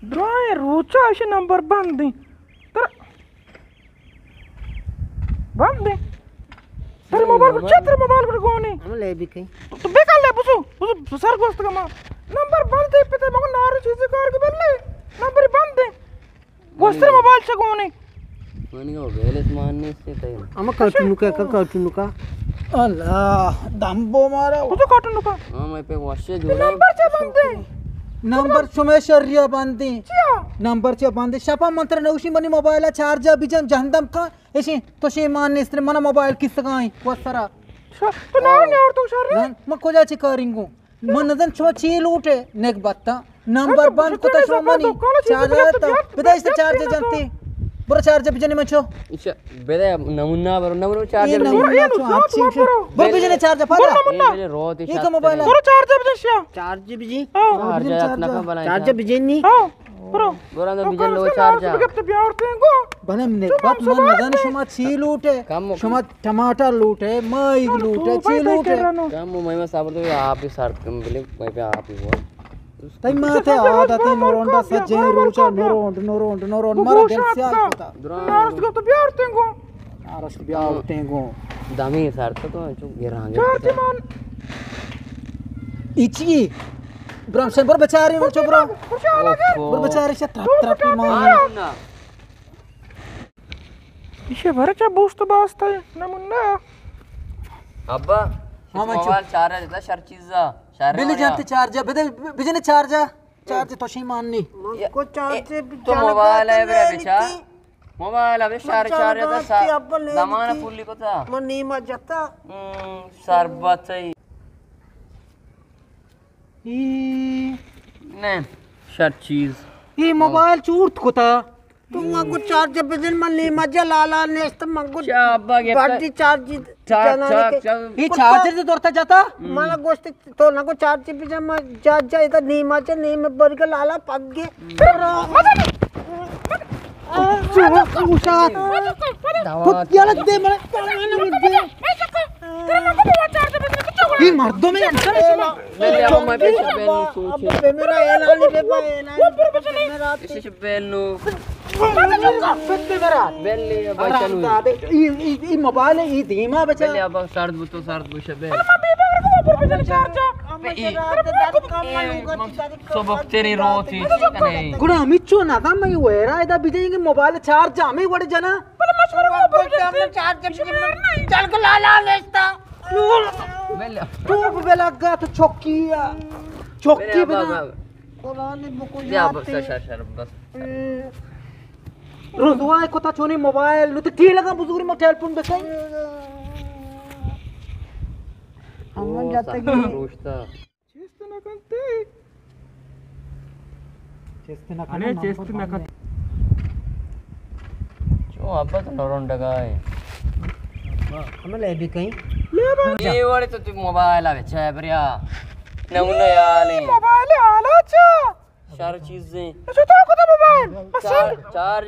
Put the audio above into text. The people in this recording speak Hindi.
ड्राय रोचा ऐसे नंबर बंद दे तर बंद दे तेरे मोबाइल को चेक तेरे मोबाइल को कौन है हम ले भी कहीं तो बेकार ले बुसु सर गोस्त का मां नंबर बंद दे पे मको नारो चीज कार के बल्ले नंबर बंद दे गोस्त मोबाइल से कौन है मानी को वेलेस मानने से तय हम कार्टून का अल्लाह दंबो मारा तो कार्टून का हां मैं पे वॉशे जो नंबर से बंद दे नंबर सुमेशर्या बांधे नंबर चे बांधे शपा मंत्र नौशी मनी मोबाइल चार्जर बिजन जहंदम का ऐसे तो शे मान ने मना मोबाइल किस गाय वसरा तो ना और तो सर म को जा करिंगो मन नदन छो ची लूटे नेक बत्ता नंबर बंद को तो शो मनी चार्जर तो विदेश से चार्जर जानते बुरा चार्जर बिजन में छो इच्छा बेदा नमूना बरो नमूना चार्जर नमूना छो अच्छी बुरा बिजन चार्जर पता ये रोत ये का मोबाइल बुरा चार्जर बिजन चार्जर बिजी चार्जर ना का बनाया चार्जर बिजन नहीं हां बुरा बुरा तो बिजन लो चार्जर तो प्यार तेंगो बने ने बाप मन नदन शुमा ची लूटे शुमा टमाटर लूटे मई लूटे ची लूटे काम मैं साबर तो आप ही सर कम बिले मैं पे आप ही वो तई माथे आदत है नोरोंडा सजे रोचा नोरोंड मारा दिल से आई पता नारस को तो प्यार तेंगो नारस ब्याह तेंगो दामी सर तो जो गिरांगे चार्जर मान इची ब्रह्मशन बर बेचारे वो चो ब्रो बर बेचारे से ट्रप मान इसे भरचा बूस्ट बास्ता है नमुन्ना अब्बा मोबाइल चार्जर देता शर चीज़ा बिले जानते चार्जर बिजने चार्जर तो शी माननी को चार्जर तो मोबाइल है बरे बेचा मोबाइल अबे चार्जर का सा दमाना पुल्ली को था मनी मजता सरबत है ई ने शर चीज ई मोबाइल चूर्त को था तुम को चार्जर बिजन मन ले मजा लाला नेस्त मंगो अब्बा के बैटरी चार्ज ई चार्जर से दौड़ता जाता मला गोष्ट तो ना को चार्जर बिजन म जा इधर नी मजा नी में बरग लाला पग गे याला दे मला ई मर्दों में मैं ले आओ मैं पे बेल सोच अब मेरा एला ले बेबा एला मेरा इसे बेल नो मेरा बेल ले बचन ई मोबाइल ई धीमा बचा बेल अब सर्द बुश बेल सो बक्तेरी रोती नहीं गुण अमिचो ना था मैं वेरा इदा बिजेंगे मोबाइल चार्ज जामे वड़ जना चल के लाला नेस्ता बेल तू बेला गा तो चौकी बना कोलाने बुको या बस शर बस रोजवा को ता छोनी मोबाइल नु तो ठी लगा बुजुर्ग में टेलीफोन बसाई हम जाते रोस्ता చేస్తున్నా जो अब तो नरों डगाए हम ले भी कहीं ये वाले तो तू मोबाइल आवे छे बरिया नमूना याले मोबाइल आला चा सारी चीजें तो को मोबाइल चार